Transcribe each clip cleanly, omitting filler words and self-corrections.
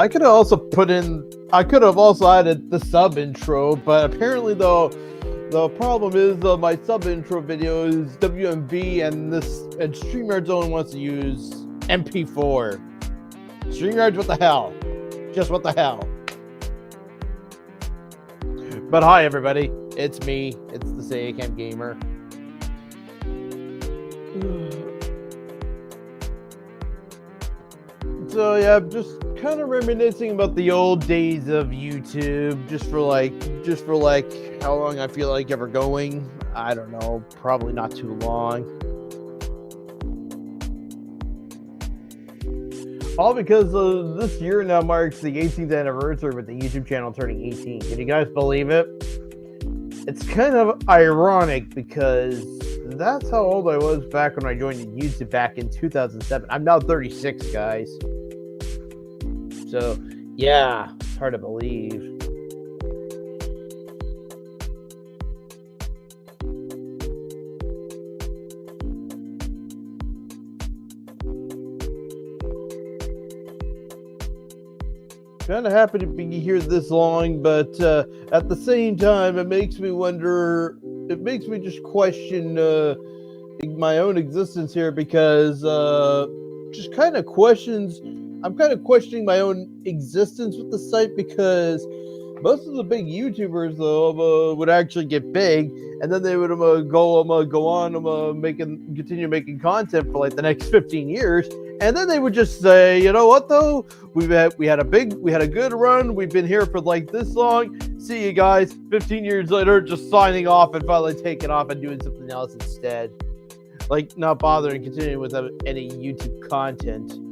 I could have also added the sub intro, but apparently though, the problem is my sub intro video is WMV, and StreamYard's only wants to use MP4. StreamYard, what the hell? Just what the hell? But hi everybody, it's me. It's the Sayacam Gamer. So yeah, I'm just kind of reminiscing about the old days of YouTube, just for like how long I feel like ever going. I don't know, probably not too long. All because this year now marks the 18th anniversary with the YouTube channel turning 18. Can you guys believe it? It's kind of ironic because that's how old I was back when I joined YouTube back in 2007. I'm now 36, guys. So, yeah, it's hard to believe. Kind of happy to be here this long, but at the same time, it makes me wonder. It makes me just question my own existence here, because just kind of questions. I'm kind of questioning my own existence with the site, because most of the big YouTubers though would actually get big, and then they would go on continue making content for like the next 15 years. And then they would just say, you know what though? We had a good run. We've been here for like this long. See you guys. 15 years later, just signing off and finally taking off and doing something else instead. Like not bothering continuing with any YouTube content.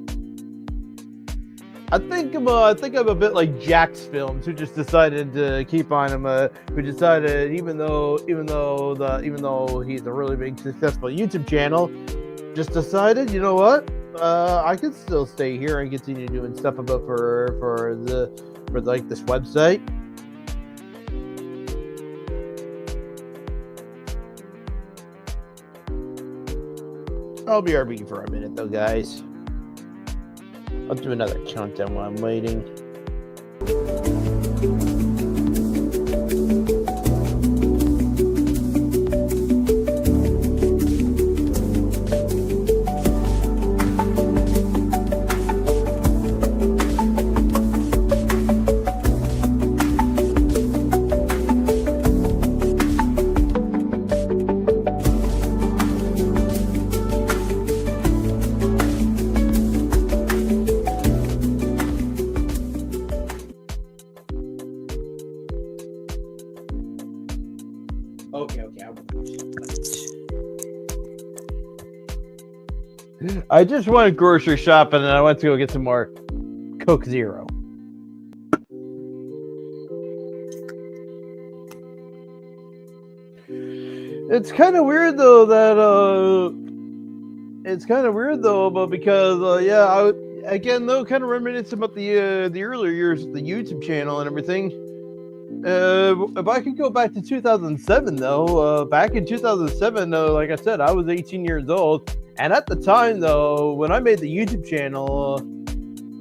I think I'm a bit like Jack's Films, who just decided to keep on him. Who decided even though he's a really big successful YouTube channel, just decided, you know what? I could still stay here and continue doing stuff for this website. I'll be RB for a minute though, guys. I'll do another countdown while I'm waiting. I just went grocery shopping and I went to go get some more Coke Zero. It's kind of weird though because again though, kind of reminiscing about the earlier years of the YouTube channel and everything. If I could go back to 2007 though, back in 2007, like I said, I was 18 years old. And at the time, though, when I made the YouTube channel,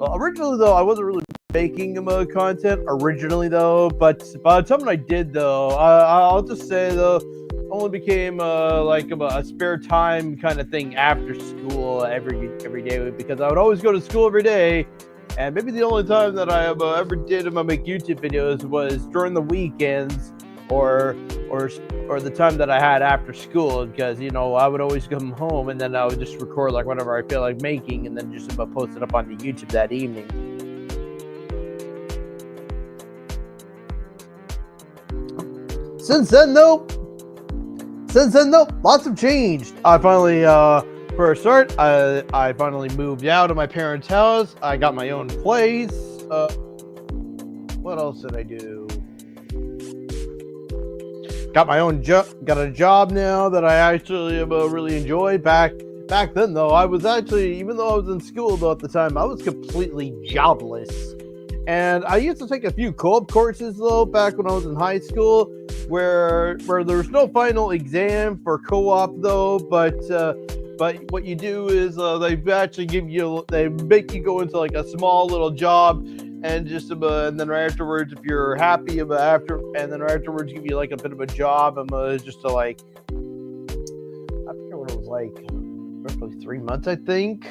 originally, though, I wasn't really making content originally, though. But by the time I did, though, I'll just say, though, only became like a spare time kind of thing after school every day, because I would always go to school every day. And maybe the only time that I ever did make YouTube videos was during the weekends or the time that I had after school, because I would always come home and then I would just record like whatever I feel like making, and then just post it up on the YouTube that evening. Since then though, lots have changed. I finally for a start, I finally moved out of my parents' house. I got my own place. What else did I do? Got my own got a job now that I actually really enjoy. Back then though, I was actually, even though I was in school though at the time, I was completely jobless. And I used to take a few co-op courses though back when I was in high school, where there was no final exam for co-op though, but what you do is they actually they make you go into like a small little job, and just and then right afterwards, if you're happy about and then right afterwards, give you like a bit of a job, just to like, I forget what it was like, roughly 3 months, I think.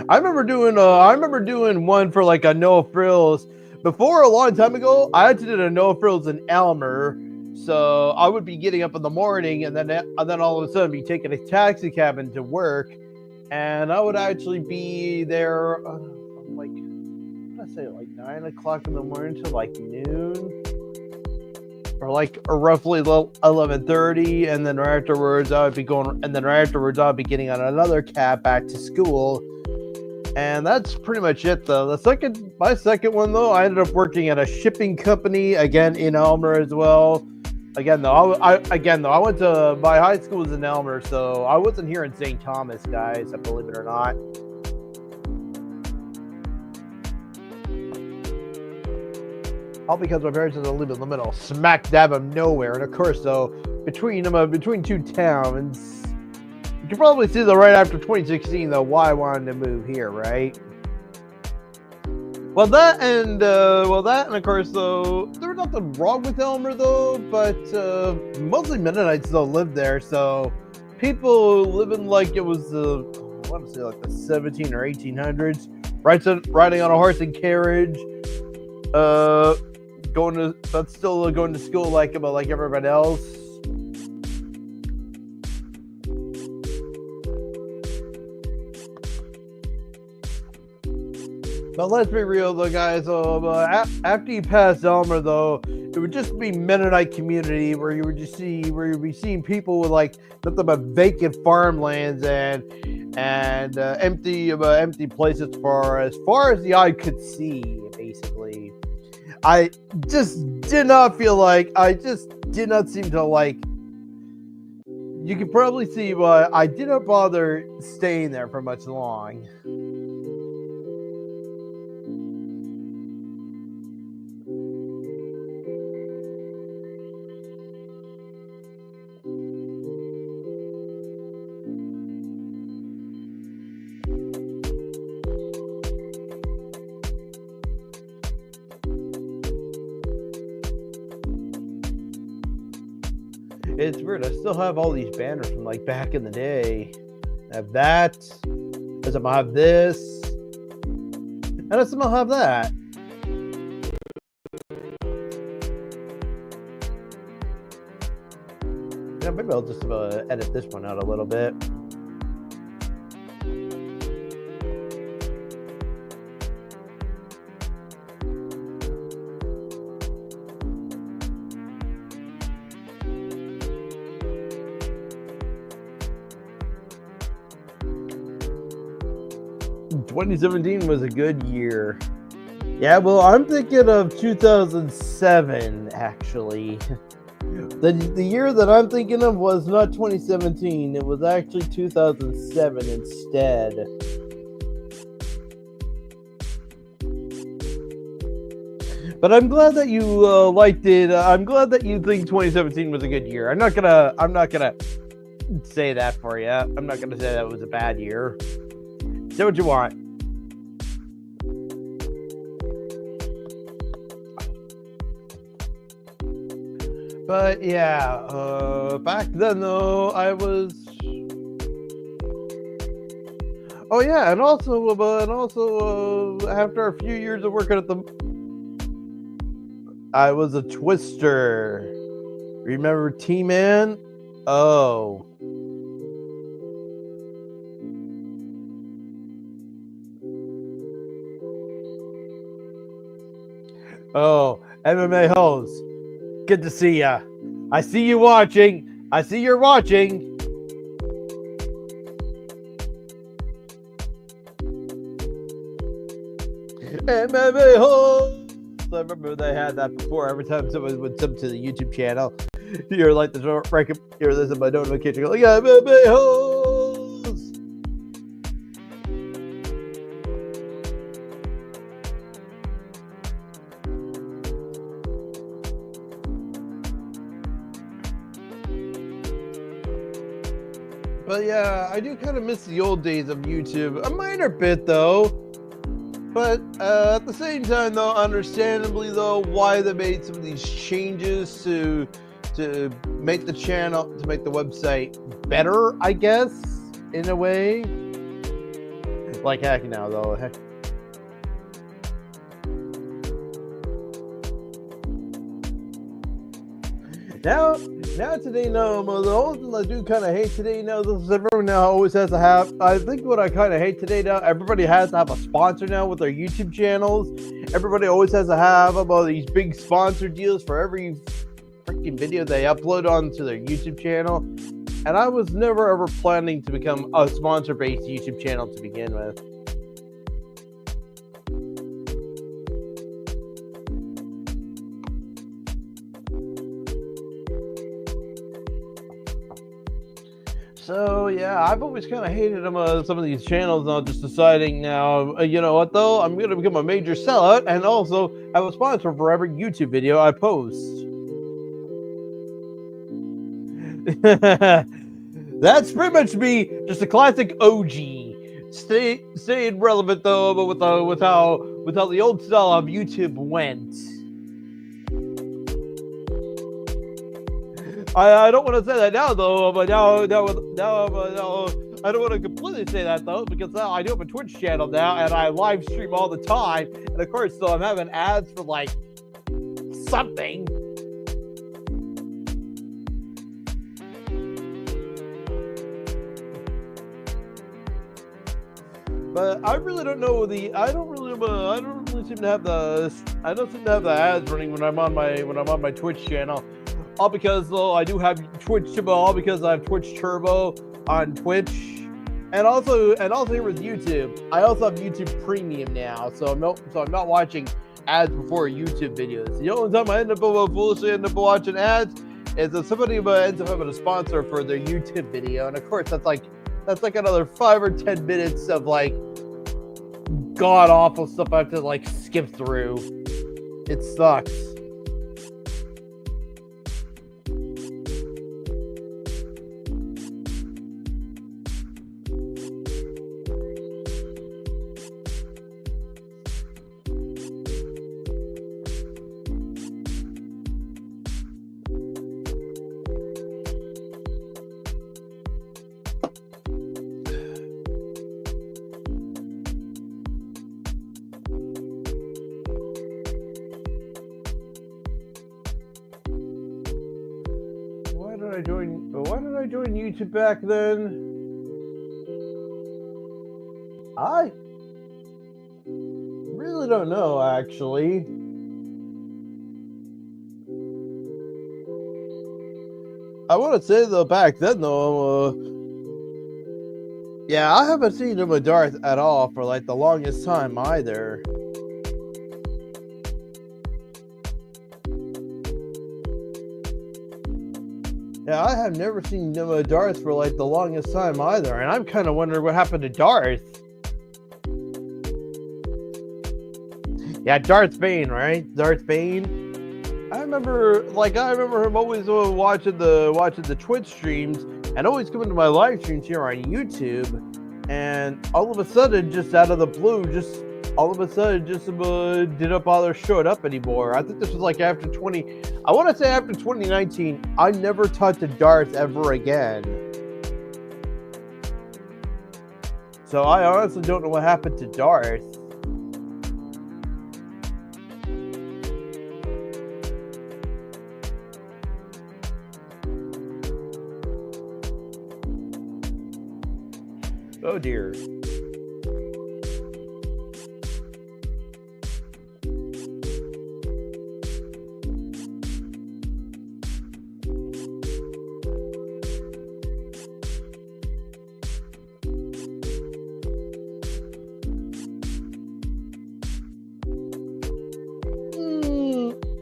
I remember doing one for like a no frills before a long time ago. I had to do a no frills in Elmer, so I would be getting up in the morning and then all of a sudden be taking a taxi cab into work, and I would actually be there like, what did I say, like 9 o'clock in the morning to like noon, or roughly 11:30, and then right afterwards I would be getting on another cab back to school. And that's pretty much it, though. My second one, though, I ended up working at a shipping company, again in Elmer as well. Again, though, I went to my high school was in Elmer, so I wasn't here in St. Thomas, guys, believe it or not. All because my parents live in the middle, smack dab of nowhere, and of course, though, between two towns. You can probably see that right after 2016, though, why I wanted to move here, right? Well, that and of course, though, there was nothing wrong with Elmer, though, but mostly Mennonites still lived there, so people living like it was I want to say like the 17 or 1800s, riding on a horse and carriage, going to school like everybody else. But let's be real, though, guys. After you pass Elmer, though, it would just be Mennonite community where you would be seeing people with like nothing but vacant farmlands and empty places as far as the eye could see. Basically, I just did not seem to like. You can probably see why I did not bother staying there for much long. It's weird. I still have all these banners from like back in the day. I have that. I somehow have this. And I somehow have that. Yeah, maybe I'll just edit this one out a little bit. "2017 was a good year." Yeah, well, I'm thinking of 2007, actually. The year that I'm thinking of was not 2017. It was actually 2007 instead. But I'm glad that you liked it. I'm glad that you think 2017 was a good year. I'm not gonna say that for you. I'm not gonna say that was a bad year. Say what you want. But yeah, back then though, I was. Oh yeah, and also after a few years of working I was a twister. Remember T-Man? Oh. Oh, MMA hoes. Good to see ya. I see you watching. I see you're watching. MMA hoes. I remember they had that before. Every time someone would sub to the YouTube channel, you're like you're this in my notification. Like, MMA hoes. But yeah, I do kind of miss the old days of YouTube. A minor bit, though. But at the same time, though, understandably, though, why they made some of these changes to make the channel, to make the website better, I guess, in a way. Like heck now, though. Heck. Now today, no, the only thing I do kind of hate today now, this is everyone now always has to have, I think what I kind of hate today now, everybody has to have a sponsor now with their YouTube channels. Everybody always has to have about these big sponsor deals for every freaking video they upload onto their YouTube channel. And I was never ever planning to become a sponsor-based YouTube channel to begin with. So yeah, I've always kind of hated them, some of these channels now, just deciding now, you know what though, I'm going to become a major sellout and also have a sponsor for every YouTube video I post. That's pretty much me, just a classic OG. Staying relevant though, but with how the old style of YouTube went. I don't want to say that now though, but now I don't want to completely say that though, because now I do have a Twitch channel now and I live stream all the time, and of course, so I'm having ads for like something. But I really don't know I don't seem to have the ads running when I'm on my Twitch channel. All because though I do have Twitch Turbo, all because I have Twitch Turbo on Twitch, and also here with YouTube, I also have YouTube Premium now, so I'm not watching ads before YouTube videos. The only time I foolishly end up watching ads is if somebody ends up having a sponsor for their YouTube video, and of course that's like another 5 or 10 minutes of like god awful stuff I have to like skip through. It sucks. Why did I join YouTube back then? I really don't know, actually. I want to say though, back then though, yeah, I haven't seen him with Darth at all for like the longest time either. Yeah, I have never seen Darth for like the longest time either, and I'm kind of wondering what happened to Darth. Yeah, Darth Bane, right? Darth Bane. I remember him always watching the Twitch streams and always coming to my live streams here on YouTube, and all of a sudden, just out of the blue, didn't bother showing up anymore. I think this was like after 2019, I never talked to Darth ever again. So I honestly don't know what happened to Darth. Oh dear.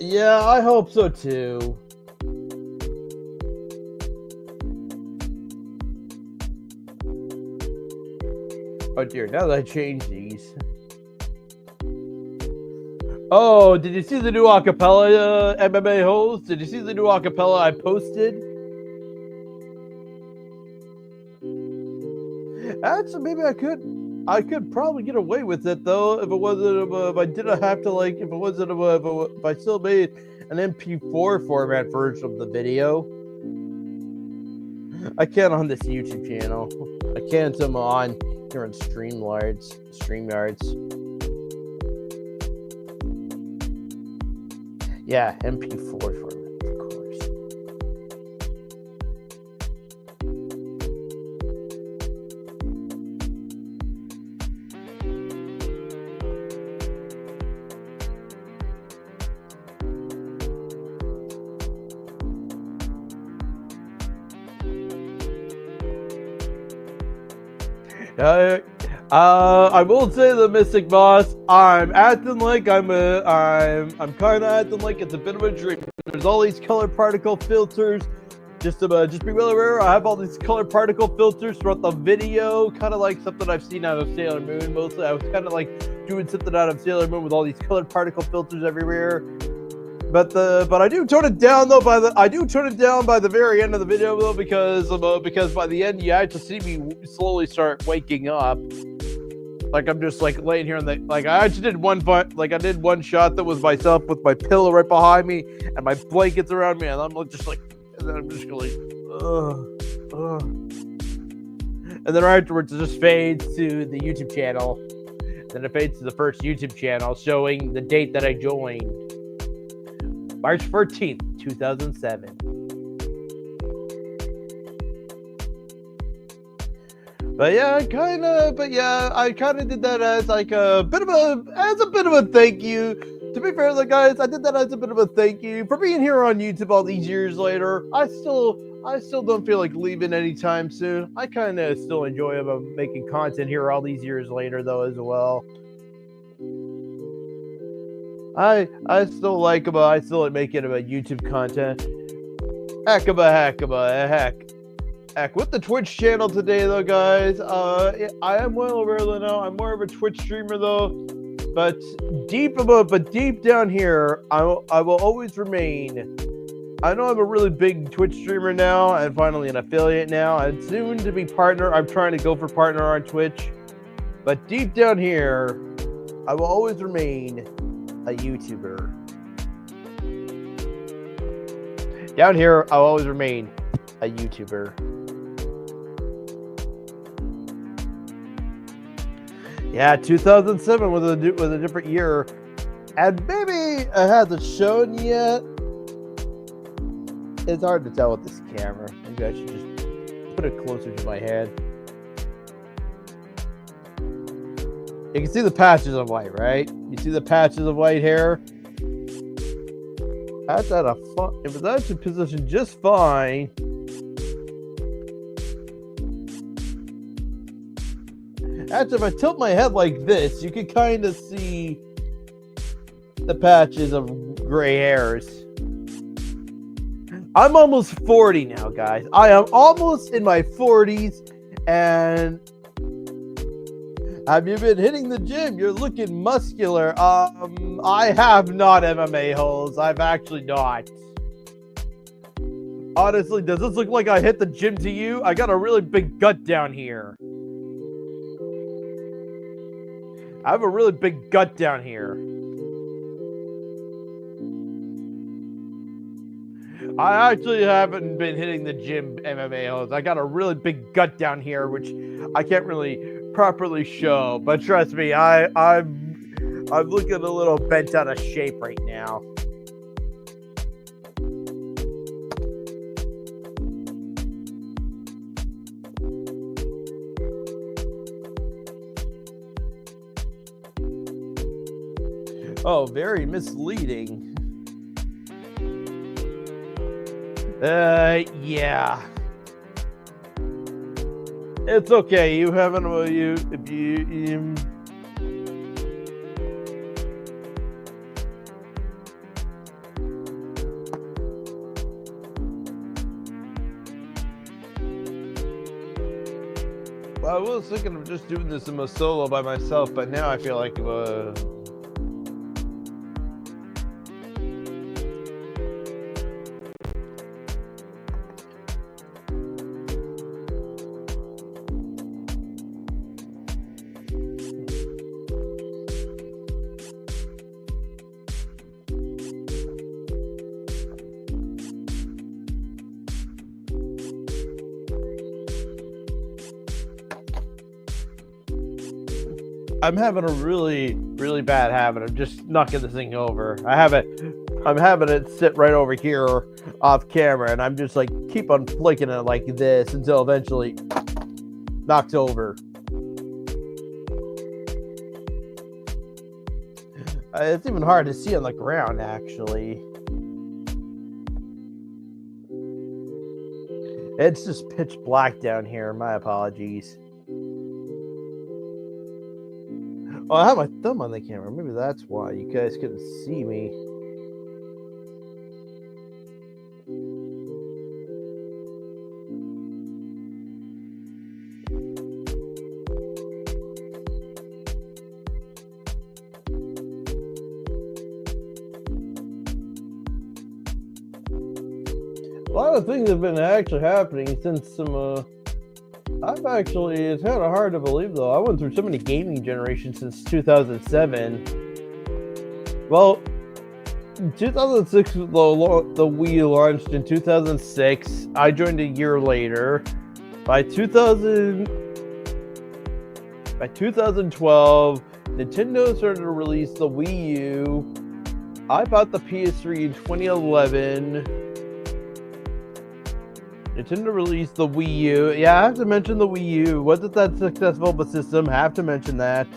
Yeah, I hope so too. Oh dear, now that I changed these. Oh, did you see the new acapella MMA host? Did you see the new acapella I posted? Actually, maybe I could. I could probably get away with it though if it wasn't if I didn't have to like if it wasn't if I still made an MP4 format version of the video. I can't on this YouTube channel. I can't on here on StreamYards. Yeah, MP4 format, of course. I will say the Mystic Boss. I'm acting like I'm kind of acting like it's a bit of a dream. There's all these color particle filters. Just be well aware. I have all these color particle filters throughout the video, kind of like something I've seen out of Sailor Moon. Mostly, I was kind of like doing something out of Sailor Moon with all these colored particle filters everywhere. But I do tone it down though. I do tone it down by the very end of the video though, because by the end you have to see me slowly start waking up. Like I'm just like laying here on the I actually did one shot that was myself with my pillow right behind me and my blankets around me, and I'm just like, and then I'm just going, and then afterwards it just fades to the YouTube channel. Then it fades to the first YouTube channel showing the date that I joined. March 14th, 2007. I kind of did that as like a bit of a thank you. To be fair, guys, I did that as a bit of a thank you for being here on YouTube all these years later. I still don't feel like leaving anytime soon. I kind of still enjoy making content here all these years later though as well. I still like making about YouTube content. Heck with the Twitch channel today though, guys. I am well aware that now I'm more of a Twitch streamer though, but deep down here, I will always remain. I know I'm a really big Twitch streamer now, and finally an affiliate now, and soon to be partner. I'm trying to go for partner on Twitch, but deep down here, I will always remain a YouTuber. Down here, I'll always remain a YouTuber. Yeah, 2007 was a different year, and maybe it hasn't shown yet. It's hard to tell with this camera. Maybe I should just put it closer to my head. You can see the patches of white, right? You see the patches of white hair? That's at a fun. If that's in position just fine. Actually, if I tilt my head like this, you can kind of see the patches of gray hairs. I'm almost 40 now, guys. I am almost in my 40s, and have you been hitting the gym? You're looking muscular. I have not, MMA holes. I've actually not. Honestly, does this look like I hit the gym to you? I got a really big gut down here. I have a really big gut down here. I actually haven't been hitting the gym MMA holes. I got a really big gut down here, which I can't really properly show. But trust me, I'm looking a little bent out of shape right now. Oh, very misleading. Yeah. It's okay. You haven't. If you. I was thinking of just doing this in a solo by myself, but now I feel like I'm having a really, really bad habit of just knocking this thing over. I'm having it sit right over here off camera, and I'm just like keep on flicking it like this until eventually knocks over. It's even hard to see on the ground, actually. It's just pitch black down here. My apologies. Oh, I have my thumb on the camera. Maybe that's why you guys couldn't see me. A lot of things have been actually happening since some, it's kind of hard to believe though. I went through so many gaming generations since 2007. Well, 2006, the Wii launched in 2006. I joined a year later. By 2012, Nintendo started to release the Wii U. I bought the PS3 in 2011. Nintendo released the Wii U. Yeah, I have to mention the Wii U. Wasn't that successful of a system? Have to mention that.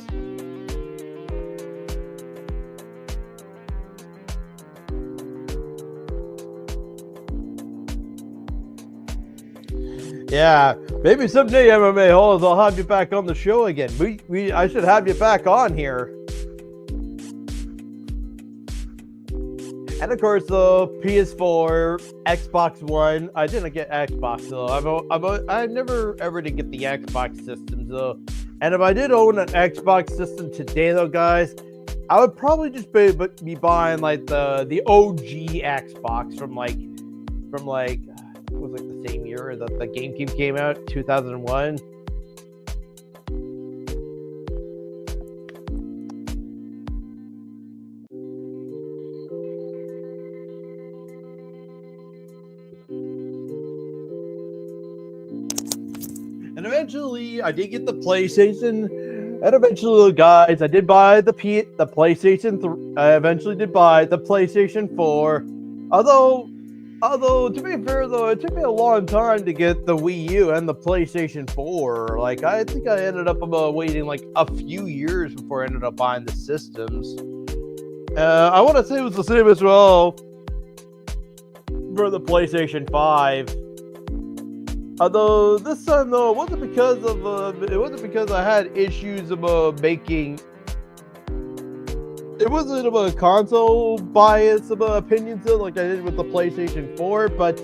Yeah, maybe someday, MMA Holes, I'll have you back on the show again. I should have you back on here. And of course, the PS4, Xbox One. I didn't get Xbox though. I never ever did get the Xbox system though. And if I did own an Xbox system today though, guys, I would probably just be buying like the OG Xbox from like it was like the same year that the GameCube came out, 2001. And eventually, I did get the PlayStation. And eventually, guys, I did buy the PlayStation 3. I eventually did buy the PlayStation 4. Although, to be fair, though, it took me a long time to get the Wii U and the PlayStation 4. Like, I think I ended up waiting like a few years before I ended up buying the systems. I want to say it was the same as well for the PlayStation 5. Although this time though, it wasn't because I had issues about making. It wasn't about console bias about opinions though, like I did with the PlayStation 4, but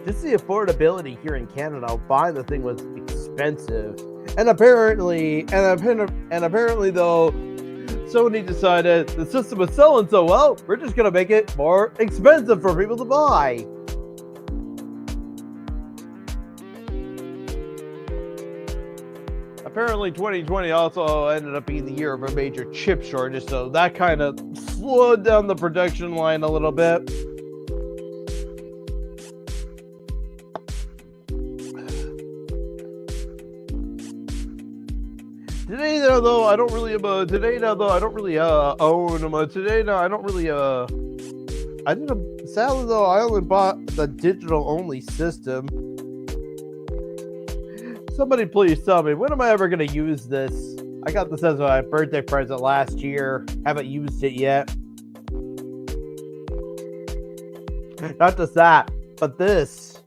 just the affordability here in Canada, buying the thing was expensive, and apparently though, Sony decided the system was selling so well, we're just gonna make it more expensive for people to buy. Apparently 2020 also ended up being the year of a major chip shortage, so that kind of slowed down the production line a little bit. Today though, I don't really own them. Sadly though, I only bought the digital only system. Somebody please tell me, when am I ever going to use this? I got this as my birthday present last year. Haven't used it yet. Not just that, but this.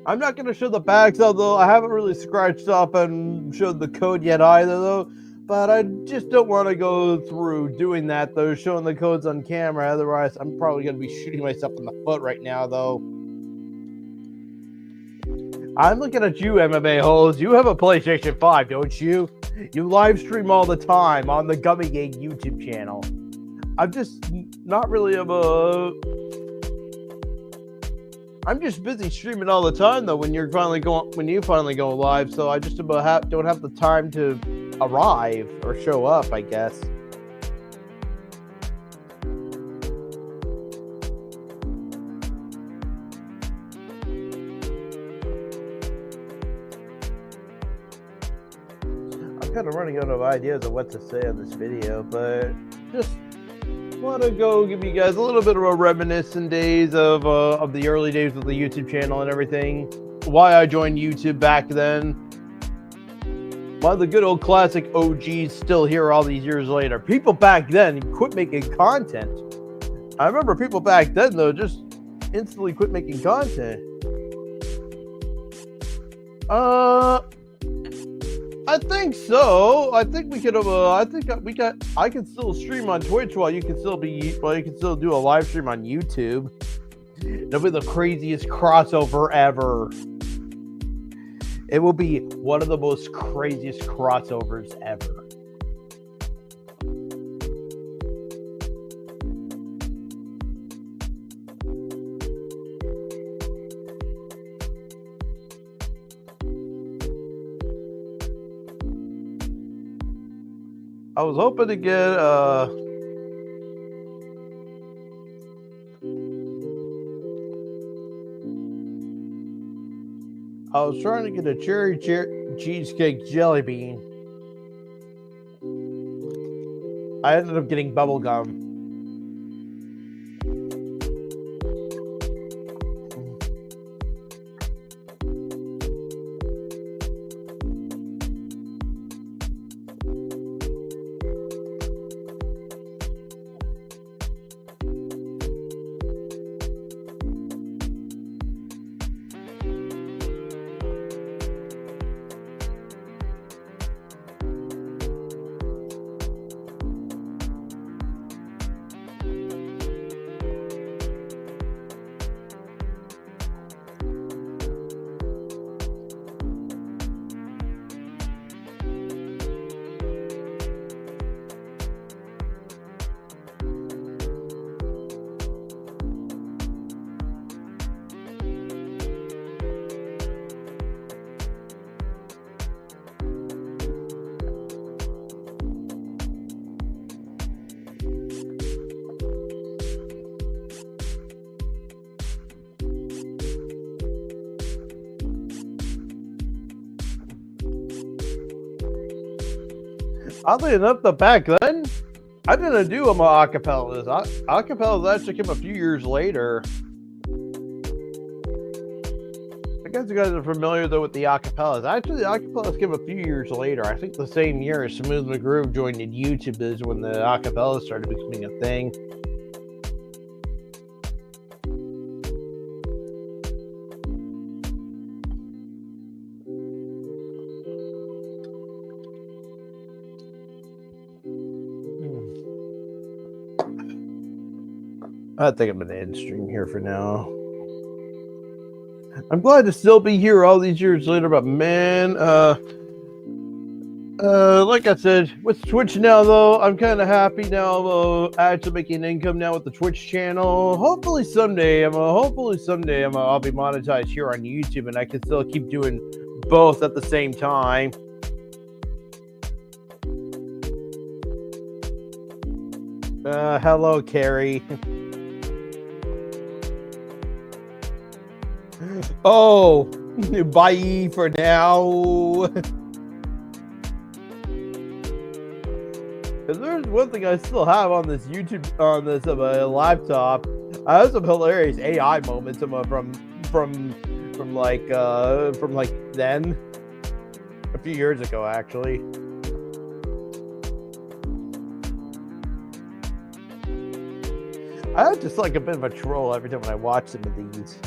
I'm not going to show the bags, although I haven't really scratched up and showed the code yet either, though. But I just don't want to go through doing that, though, showing the codes on camera. Otherwise, I'm probably going to be shooting myself in the foot right now, though. I'm looking at you, MMA Holes. You have a PlayStation 5, don't you? You live stream all the time on the Gummy Gang YouTube channel. I'm just not really I'm just busy streaming all the time, though, when you finally go live, so I just don't have the time to arrive or show up, I guess. I'm kind of running out of ideas of what to say on this video, but just want to go give you guys a little bit of a reminiscent days of the early days of the YouTube channel and everything. Why I joined YouTube back then. Why the good old classic OGs still here all these years later. People back then quit making content. I remember people back then though just instantly quit making content. I think so. I think we could have. I can still stream on Twitch while you can still do a live stream on YouTube. That'll be the craziest crossover ever. It will be one of the most craziest crossovers ever. I was hoping to get I was trying to get a cherry cheesecake jelly bean. I ended up getting bubble gum. Oddly enough, back then, I didn't do them acapellas. Acapellas actually came a few years later. I guess you guys are familiar though with the acapellas. Actually, the acapellas came a few years later. I think the same year as Smooth McGroove joined YouTube is when the acapellas started becoming a thing. I think I'm going to end stream here for now. I'm glad to still be here all these years later, but man, like I said, with Twitch now though, I'm kind of happy now. Actually making income now with the Twitch channel. Hopefully someday, I'll be monetized here on YouTube, and I can still keep doing both at the same time. Hello, Carrie. Oh, bye for now. Because there's one thing I still have on this YouTube, on this laptop. I have some hilarious AI moments from like then, a few years ago actually. I have just like a bit of a troll every time when I watch some of these.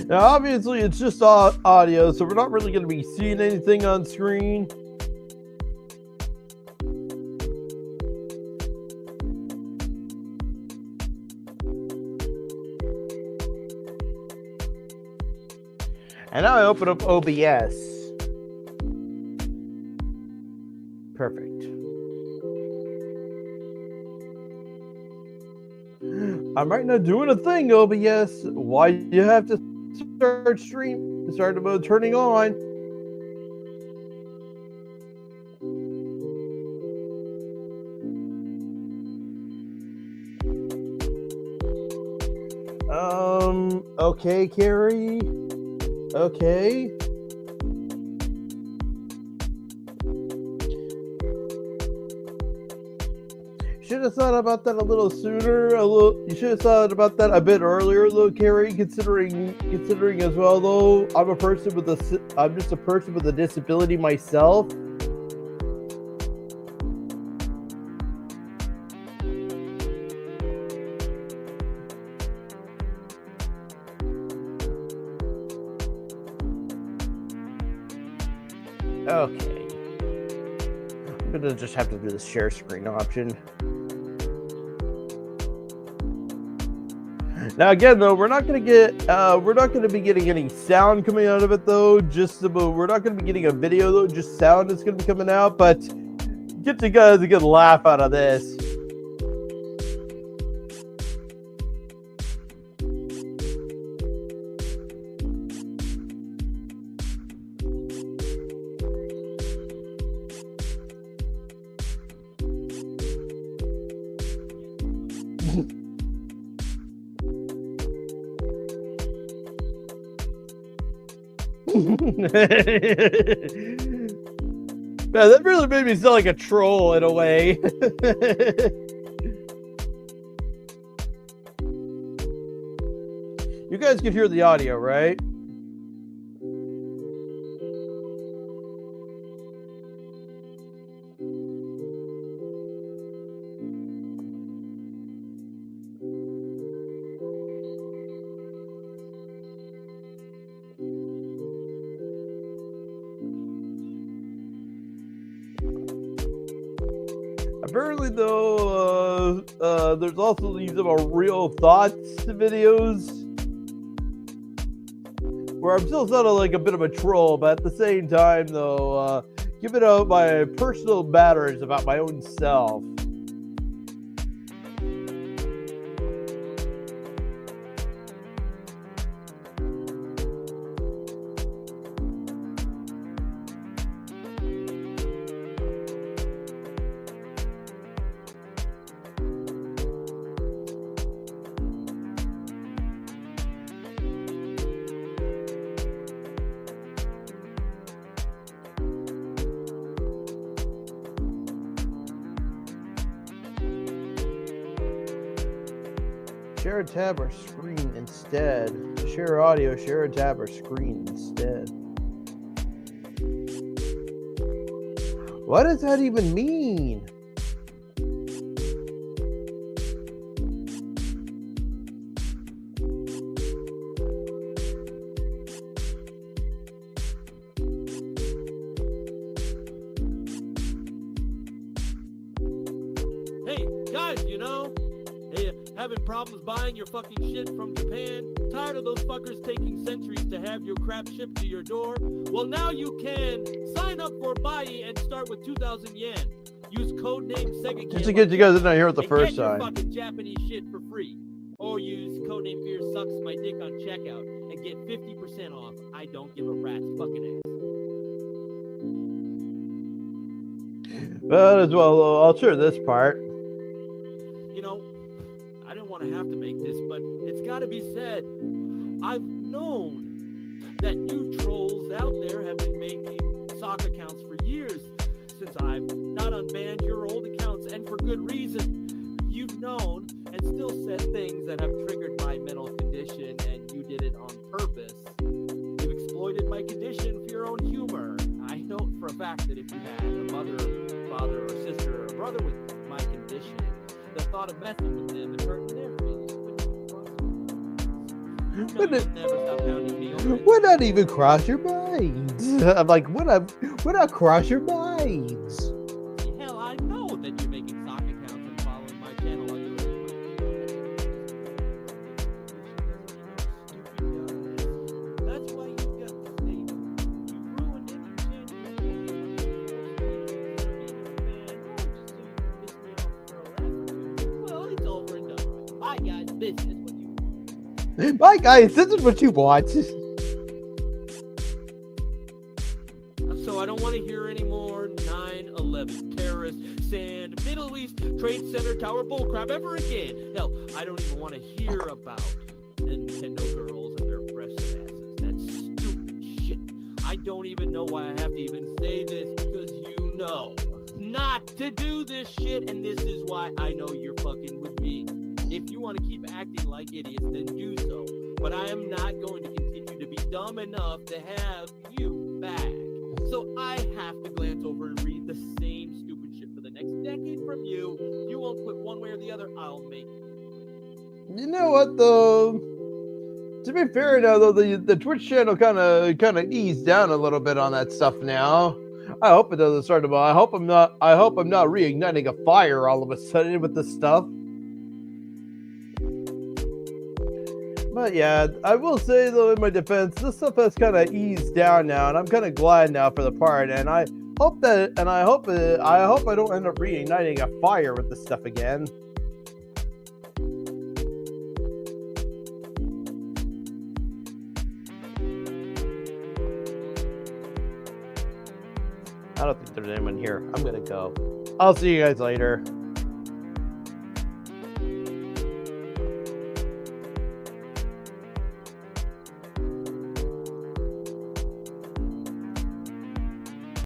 Now, obviously, it's just audio, so we're not really going to be seeing anything on screen. And now I open up OBS. Perfect. I'm right now doing a thing, oh, but yes, why you have to start about turning on. Okay, Carrie. Okay. Should have thought about that a little sooner. You should have thought about that a bit earlier, though, Carrie. Considering as well, though, I'm just a person with a disability myself. Okay. I'm gonna just have to do the share screen option. Now again, though, we're not gonna be getting any sound coming out of it, though. We're not gonna be getting a video, though. Just sound is gonna be coming out, but get you guys a good laugh out of this. Man, that really made me sound like a troll in a way. You guys can hear the audio, right? Apparently, though, there's also these real thoughts videos where I'm still sort of like a bit of a troll, but at the same time, though, giving out my personal matters about my own self. Share a tab or screen instead. Share audio, share a tab or screen instead. What does that even mean? Hey, guys, having problems buying your fucking shit from Japan? Tired of those fuckers taking centuries to have your crap shipped to your door? Well, now you can sign up for Bai and start with 2,000 yen. Use codename SEGA. Just to get you guys in here with the first time. time. Get your fucking Japanese shit for free. Or use codename Fear Sucks My Dick on checkout and get 50% off. I don't give a rat's fucking ass. But as well, I'll share this part. I didn't want to have to make this, but it's got to be said. I've known that you trolls out there have been making sock accounts for years, since I've not unbanned your old accounts, and for good reason. You've known and still said things that have triggered my mental condition, and you did it on purpose. You've exploited my condition for your own humor. I know for a fact that if you had a mother, father, or sister, or a brother with my condition, the thought of messing with them and hurting their feelings would not even cross your minds. I'm like, would not cross your minds? Hell, I know that you're making sock accounts and following my channel while you're That's why you've got to stay. You ruined it. Well, it's over and done. Bye, guys. This is what you want. Bye, guys. This is what you want. So I don't want to hear any more 9/11 terrorist, sand, Middle East, Trade Center, Tower bullcrap ever again. Hell, I don't even want to hear about Nintendo girls and their breasts and asses. That's stupid shit. I don't even know why I have to even say this, because you know not to do this shit, and this is why I know you're fucking with me. If you want to keep acting like idiots, then do so. But I am not going to continue to be dumb enough to have you back. So I have to glance over and read the same stupid shit for the next decade from you. You won't quit one way or the other, I'll make you. You know what, though? To be fair now, though, the Twitch channel kind of eased down a little bit on that stuff now. I hope it doesn't start to. I hope I'm not reigniting a fire all of a sudden with this stuff. But yeah, I will say though, in my defense, this stuff has kind of eased down now, and I'm kind of glad now for the part. And I hope I don't end up reigniting a fire with this stuff again. I don't think there's anyone here. I'm gonna go. I'll see you guys later.